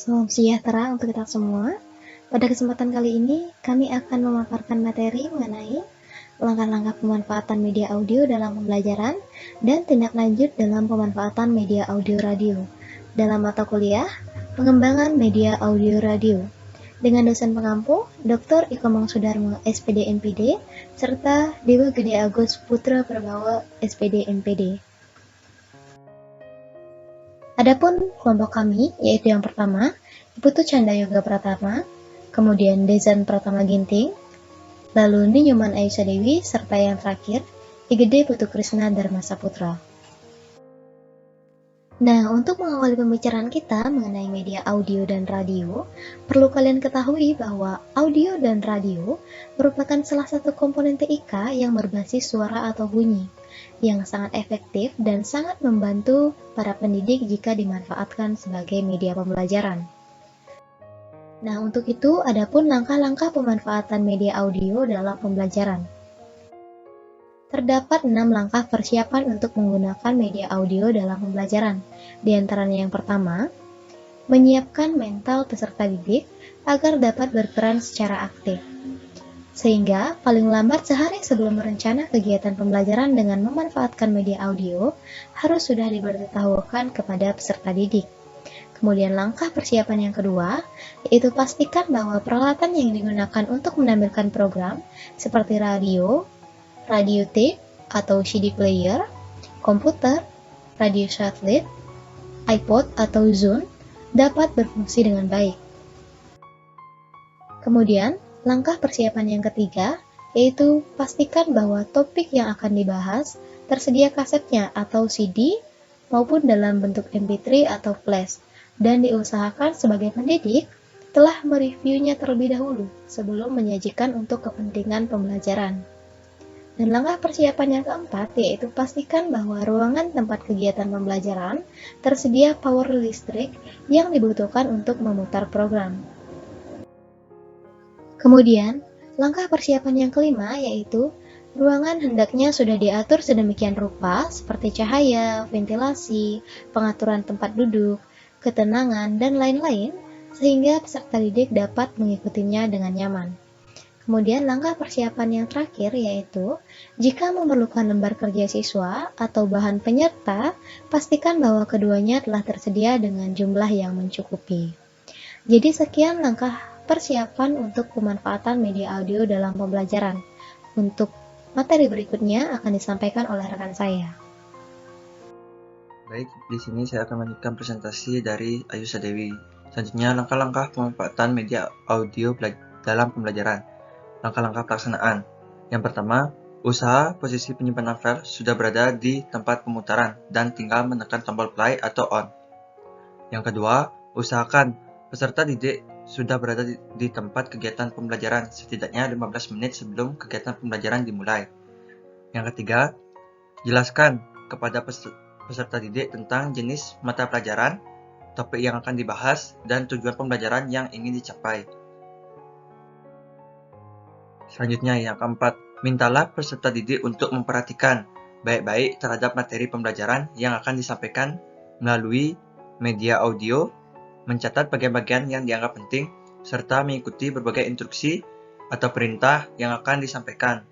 Salam sejahtera untuk kita semua. Pada kesempatan kali ini, kami akan memaparkan materi mengenai langkah-langkah pemanfaatan media audio dalam pembelajaran dan tindak lanjut dalam pemanfaatan media audio radio dalam mata kuliah Pengembangan Media Audio Radio dengan dosen pengampu Dr. Ikomang Sudarmo SPD MPD serta Dewa Gede Agus Putra Prabawa SPD MPD. Adapun kelompok kami, yaitu yang pertama, Putu Canda Yoga Pratama, kemudian Dezan Pratama Ginting, lalu Ninyuman Aisyah Dewi, serta yang terakhir, Igede Putu Krisna Dharma Saputra. Nah, untuk mengawali pembicaraan kita mengenai media audio dan radio, perlu kalian ketahui bahwa audio dan radio merupakan salah satu komponen TIK yang berbasis suara atau bunyi, yang sangat efektif dan sangat membantu para pendidik jika dimanfaatkan sebagai media pembelajaran. Nah, untuk itu, adapun langkah-langkah pemanfaatan media audio dalam pembelajaran. Terdapat 6 langkah persiapan untuk menggunakan media audio dalam pembelajaran. Di antaranya yang pertama, menyiapkan mental peserta didik agar dapat berperan secara aktif. Sehingga, paling lambat sehari sebelum merencana kegiatan pembelajaran dengan memanfaatkan media audio, harus sudah diberitahukan kepada peserta didik. Kemudian langkah persiapan yang kedua, yaitu pastikan bahwa peralatan yang digunakan untuk menampilkan program seperti radio tape atau CD player, komputer, radio satelit, iPod atau Zune dapat berfungsi dengan baik. Kemudian, langkah persiapan yang ketiga, yaitu pastikan bahwa topik yang akan dibahas tersedia kasetnya atau CD maupun dalam bentuk MP3 atau flash, dan diusahakan sebagai pendidik telah mereviewnya terlebih dahulu sebelum menyajikan untuk kepentingan pembelajaran. Dan langkah persiapan yang keempat yaitu pastikan bahwa ruangan tempat kegiatan pembelajaran tersedia power listrik yang dibutuhkan untuk memutar program. Kemudian, langkah persiapan yang kelima yaitu ruangan hendaknya sudah diatur sedemikian rupa seperti cahaya, ventilasi, pengaturan tempat duduk, ketenangan, dan lain-lain sehingga peserta didik dapat mengikutinya dengan nyaman. Kemudian langkah persiapan yang terakhir yaitu, jika memerlukan lembar kerja siswa atau bahan penyerta, pastikan bahwa keduanya telah tersedia dengan jumlah yang mencukupi. Jadi sekian langkah persiapan untuk pemanfaatan media audio dalam pembelajaran. Untuk materi berikutnya akan disampaikan oleh rekan saya. Baik, di sini saya akan melanjutkan presentasi dari Ayusa Dewi. Selanjutnya, langkah-langkah pemanfaatan media audio dalam pembelajaran. Langkah-langkah pelaksanaan. Yang pertama, usaha posisi penyimpanan file sudah berada di tempat pemutaran dan tinggal menekan tombol play atau on. Yang kedua, usahakan peserta didik sudah berada di tempat kegiatan pembelajaran setidaknya 15 menit sebelum kegiatan pembelajaran dimulai. Yang ketiga, jelaskan kepada peserta didik tentang jenis mata pelajaran, topik yang akan dibahas, dan tujuan pembelajaran yang ingin dicapai. Selanjutnya, yang keempat, mintalah peserta didik untuk memperhatikan baik-baik terhadap materi pembelajaran yang akan disampaikan melalui media audio, mencatat bagian-bagian yang dianggap penting, serta mengikuti berbagai instruksi atau perintah yang akan disampaikan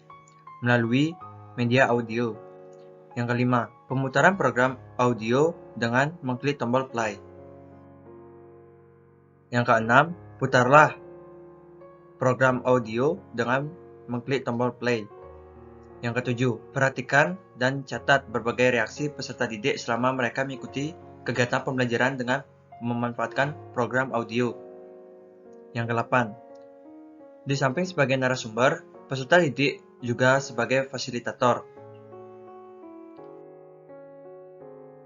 melalui media audio. Yang kelima, pemutaran program audio dengan mengklik tombol play. Yang keenam, putarlah program audio dengan mengklik tombol play. Yang ketujuh, perhatikan dan catat berbagai reaksi peserta didik selama mereka mengikuti kegiatan pembelajaran dengan memanfaatkan program audio. Yang kedelapan, di samping sebagai narasumber, peserta didik juga sebagai fasilitator.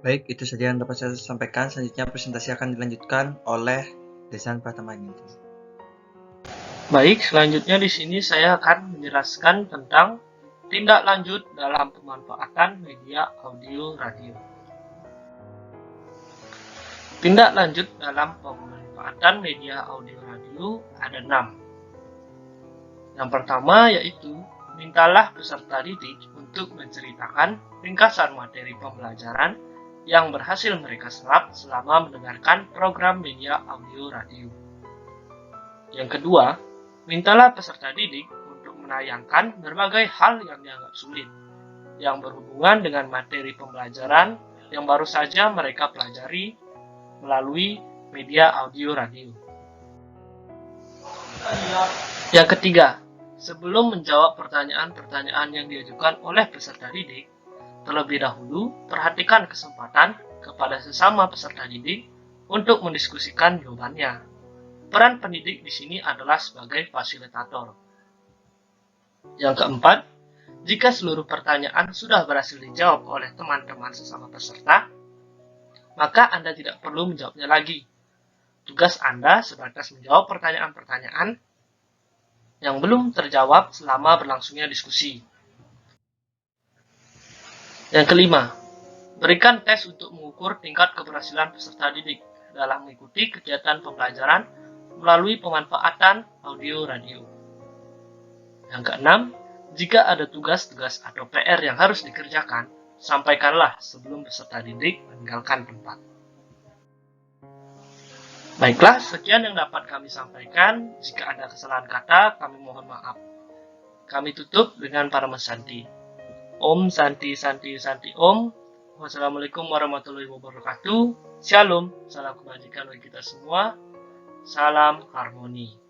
Baik, itu saja yang dapat saya sampaikan. Selanjutnya presentasi akan dilanjutkan oleh Desan Pratama Ginting. Baik, selanjutnya di sini saya akan menjelaskan tentang tindak lanjut dalam pemanfaatan media audio radio. Tindak lanjut dalam pemanfaatan media audio radio ada 6. Yang pertama yaitu, mintalah peserta didik untuk menceritakan ringkasan materi pembelajaran yang berhasil mereka serap selama mendengarkan program media audio radio. Yang kedua, mintalah peserta didik untuk menayangkan berbagai hal yang dianggap sulit, yang berhubungan dengan materi pembelajaran yang baru saja mereka pelajari melalui media audio radio. Yang ketiga, sebelum menjawab pertanyaan-pertanyaan yang diajukan oleh peserta didik, terlebih dahulu perhatikan kesempatan kepada sesama peserta didik untuk mendiskusikan jawabannya. Peran pendidik di sini adalah sebagai fasilitator. Yang keempat, jika seluruh pertanyaan sudah berhasil dijawab oleh teman-teman sesama peserta, maka Anda tidak perlu menjawabnya lagi. Tugas Anda sebatas menjawab pertanyaan-pertanyaan yang belum terjawab selama berlangsungnya diskusi. Yang kelima, berikan tes untuk mengukur tingkat keberhasilan peserta didik dalam mengikuti kegiatan pembelajaran melalui pemanfaatan audio radio. Yang keenam, jika ada tugas-tugas atau PR yang harus dikerjakan, sampaikanlah sebelum peserta didik meninggalkan tempat. Baiklah, sekian yang dapat kami sampaikan. Jika ada kesalahan kata, kami mohon maaf. Kami tutup dengan Parama Santi. Om Santi Santi Santi Om. Wassalamualaikum warahmatullahi wabarakatuh. Shalom, salam kebajikan bagi kita semua. Salam harmoni.